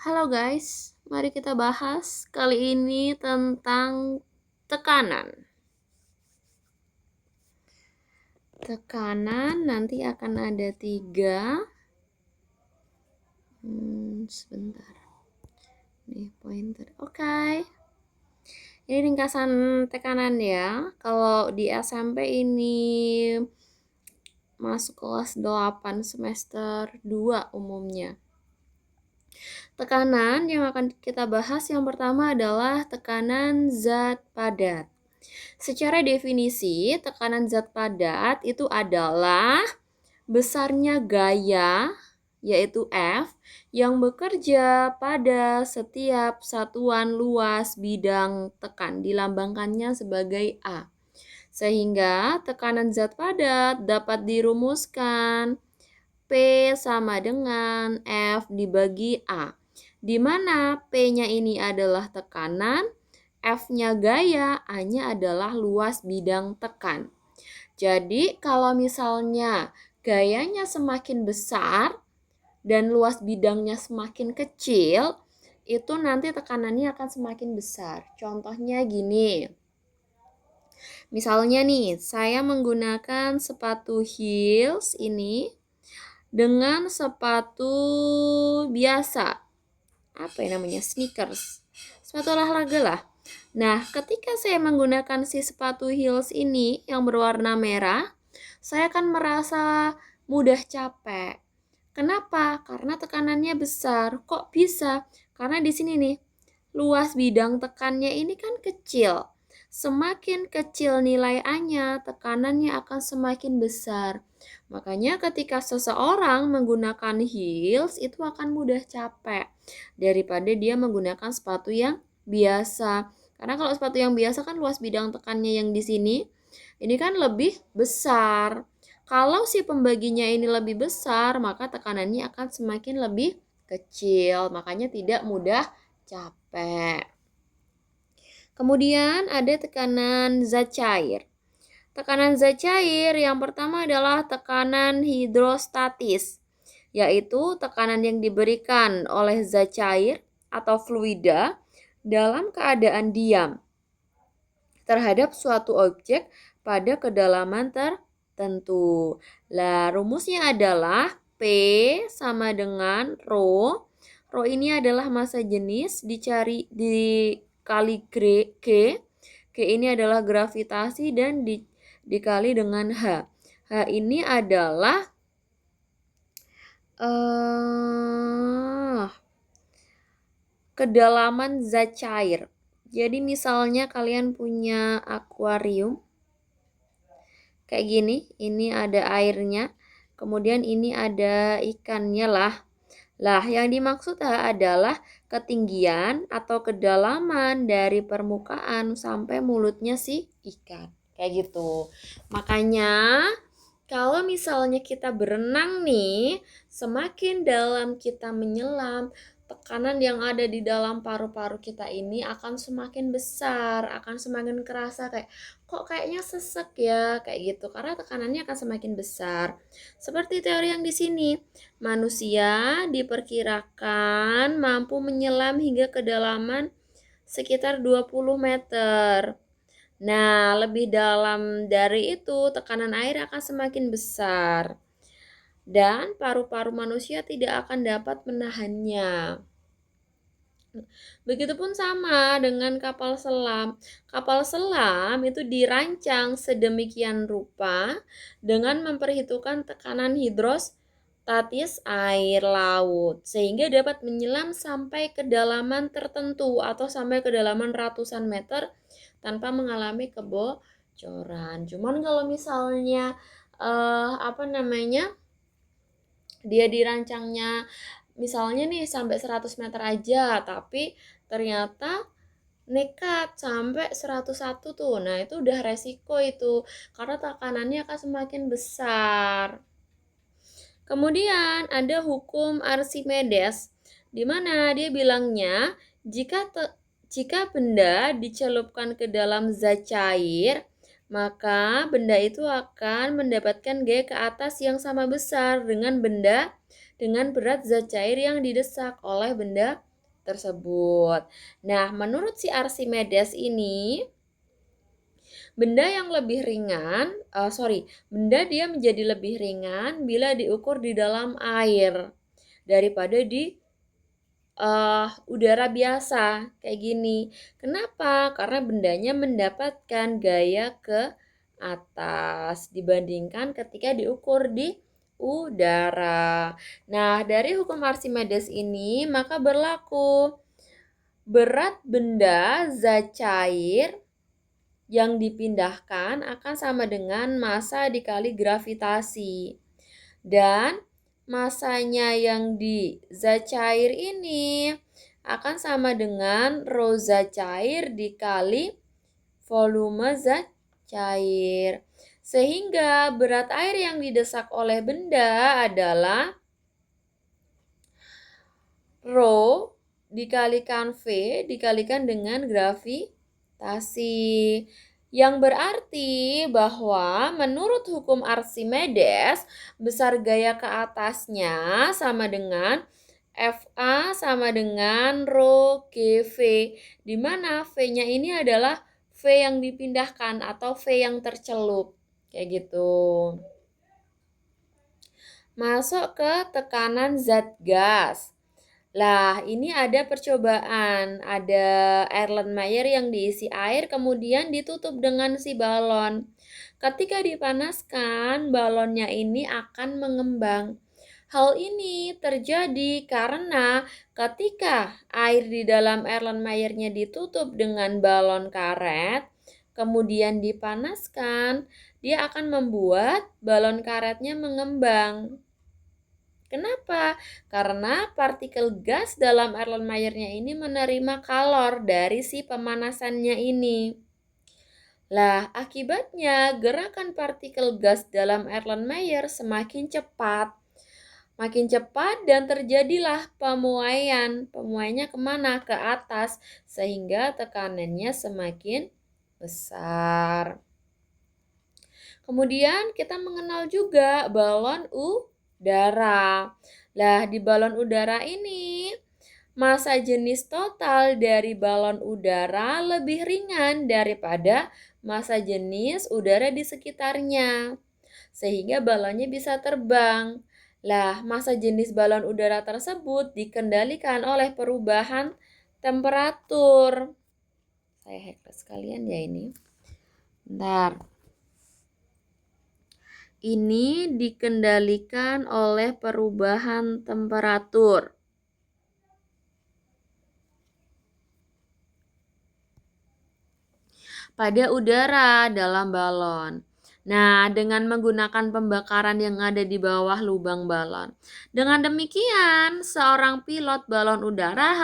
Halo guys, mari kita bahas kali ini tentang tekanan. Tekanan nanti akan ada 3. Sebentar. Nih pointer. Oke. Ini ringkasan tekanan ya. Kalau di SMP ini masuk kelas 8 semester 2 umumnya. Tekanan yang akan kita bahas yang pertama adalah tekanan zat padat. Secara definisi, tekanan zat padat itu adalah besarnya gaya, yaitu F, yang bekerja pada setiap satuan luas bidang tekan, dilambangkannya sebagai A. Sehingga tekanan zat padat dapat dirumuskan P sama dengan F dibagi A, di mana P-nya ini adalah tekanan, F-nya gaya, A-nya adalah luas bidang tekan. Jadi kalau misalnya gayanya semakin besar dan luas bidangnya semakin kecil, itu nanti tekanannya akan semakin besar. Contohnya gini. Misalnya nih, saya menggunakan sepatu heels ini dengan sepatu biasa. Apa yang namanya? Sneakers. Sepatu olahraga lah. Nah, ketika saya menggunakan si sepatu heels ini yang berwarna merah, saya akan merasa mudah capek. Kenapa? Karena tekanannya besar. Kok bisa? Karena di sini nih, luas bidang tekannya ini kan kecil. Semakin kecil nilai A-nya, tekanannya akan semakin besar. Makanya ketika seseorang menggunakan heels, itu akan mudah capek daripada dia menggunakan sepatu yang biasa. Karena kalau sepatu yang biasa kan luas bidang tekannya yang di sini, ini kan lebih besar. Kalau si pembaginya ini lebih besar, maka tekanannya akan semakin lebih kecil. Makanya tidak mudah capek. Kemudian ada tekanan zat cair. Tekanan zat cair yang pertama adalah tekanan hidrostatis, yaitu tekanan yang diberikan oleh zat cair atau fluida dalam keadaan diam terhadap suatu objek pada kedalaman tertentu. Lah, rumusnya adalah P sama dengan Rho. Rho ini adalah massa jenis dikali G. G ini adalah gravitasi dan dikali dengan H. H ini adalah kedalaman zat cair. Jadi misalnya kalian punya akuarium kayak gini, ini ada airnya, kemudian ini ada ikannya lah. Lah, yang dimaksud adalah ketinggian atau kedalaman dari permukaan sampai mulutnya si ikan. Kayak gitu. Makanya kalau misalnya kita berenang nih, semakin dalam kita menyelam, tekanan yang ada di dalam paru-paru kita ini akan semakin besar, akan semakin kerasa kayak kok kayaknya sesek ya, kayak gitu. Karena tekanannya akan semakin besar. Seperti teori yang di sini, manusia diperkirakan mampu menyelam hingga kedalaman sekitar 20 meter. Nah, lebih dalam dari itu, tekanan air akan semakin besar. Dan paru-paru manusia tidak akan dapat menahannya. Begitupun sama dengan kapal selam. Kapal selam itu dirancang sedemikian rupa dengan memperhitungkan tekanan hidrostatis air laut sehingga dapat menyelam sampai kedalaman tertentu atau sampai kedalaman ratusan meter tanpa mengalami kebocoran. Cuman kalau misalnya dia dirancangnya misalnya nih sampai 100 meter aja, tapi ternyata nekat sampai 101 tuh. Nah, itu udah resiko itu karena tekanannya akan semakin besar. Kemudian ada hukum Archimedes di mana dia bilangnya jika benda dicelupkan ke dalam zat cair, maka benda itu akan mendapatkan gaya ke atas yang sama besar dengan berat zat cair yang didesak oleh benda tersebut. Nah, menurut si Archimedes ini, benda dia menjadi lebih ringan bila diukur di dalam air daripada di udara biasa kayak gini. Kenapa? Karena bendanya mendapatkan gaya ke atas dibandingkan ketika diukur di udara. Nah, dari hukum Archimedes ini maka berlaku berat benda zat cair yang dipindahkan akan sama dengan massa dikali gravitasi. Dan masanya yang di zat cair ini akan sama dengan rho zat cair dikali volume zat cair. Sehingga berat air yang didesak oleh benda adalah rho dikalikan V dikalikan dengan gravitasi. Yang berarti bahwa menurut hukum Archimedes, besar gaya ke atasnya sama dengan FA sama dengan rho GV, di mana V-nya ini adalah V yang dipindahkan atau V yang tercelup. Kayak gitu. Masuk ke tekanan zat gas. Lah, ini ada percobaan. Ada Erlenmeyer yang diisi air kemudian ditutup dengan si balon. Ketika dipanaskan, balonnya ini akan mengembang. Hal ini terjadi karena ketika air di dalam Erlenmeyernya ditutup dengan balon karet, kemudian dipanaskan, dia akan membuat balon karetnya mengembang. Kenapa? Karena partikel gas dalam Erlenmeyernya ini menerima kalor dari si pemanasannya ini. Lah, akibatnya gerakan partikel gas dalam Erlenmeyer semakin cepat. Makin cepat dan terjadilah pemuaian. Pemuaiannya kemana? Ke atas. Sehingga tekanannya semakin besar. Kemudian kita mengenal juga balon udara. Lah, di balon udara ini massa jenis total dari balon udara lebih ringan daripada massa jenis udara di sekitarnya, sehingga balonnya bisa terbang. Lah, massa jenis balon udara tersebut dikendalikan oleh perubahan temperatur. Saya hapus sekalian ya ini. Bentar. Ini dikendalikan oleh perubahan temperatur. Pada udara dalam balon. Nah, dengan menggunakan pembakaran yang ada di bawah lubang balon. Dengan demikian, seorang pilot balon udara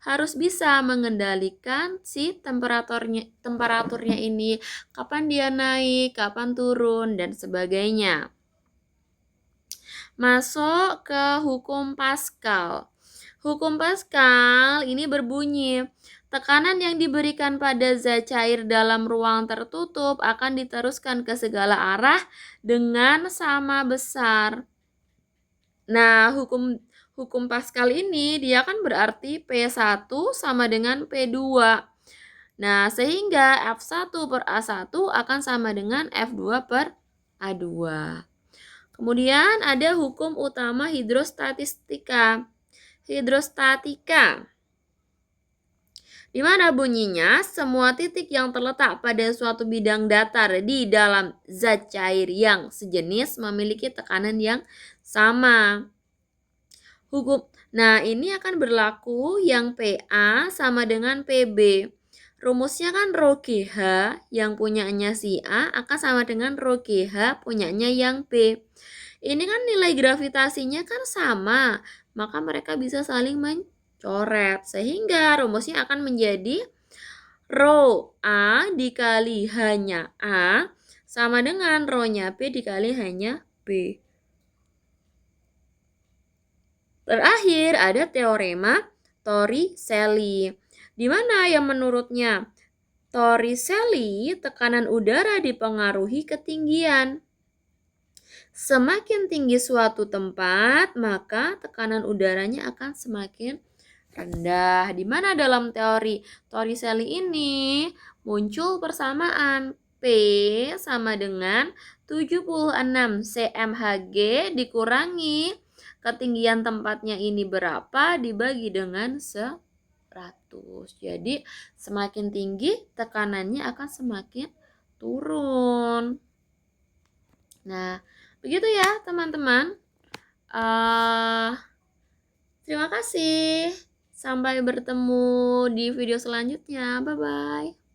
harus bisa mengendalikan si temperaturnya ini, kapan dia naik, kapan turun, dan sebagainya. Masuk ke hukum Pascal. Hukum Pascal ini berbunyi, tekanan yang diberikan pada zat cair dalam ruang tertutup akan diteruskan ke segala arah dengan sama besar. Nah, hukum Pascal ini dia kan berarti P1 sama dengan P2. Nah, sehingga F1 per A1 akan sama dengan F2 per A2. Kemudian ada hukum utama hidrostatika. Di mana bunyinya semua titik yang terletak pada suatu bidang datar di dalam zat cair yang sejenis memiliki tekanan yang sama. Nah, ini akan berlaku yang PA sama dengan PB. Rumusnya kan rho GH yang punyanya si A akan sama dengan rho GH punyanya yang B. Ini kan nilai gravitasinya kan sama, maka mereka bisa saling mencoret. Sehingga rumusnya akan menjadi rho A dikali H-nya A sama dengan rho-nya B dikali H-nya B. Terakhir ada teorema Torricelli, di mana yang menurutnya Torricelli tekanan udara dipengaruhi ketinggian. Semakin tinggi suatu tempat, maka tekanan udaranya akan semakin rendah. Di mana dalam teori Torricelli ini muncul persamaan P sama dengan 76 cmHg dikurangi ketinggian tempatnya ini berapa dibagi dengan 100. Jadi semakin tinggi tekanannya akan semakin turun. Nah, begitu ya teman-teman. Terima kasih. Sampai bertemu di video selanjutnya. Bye-bye.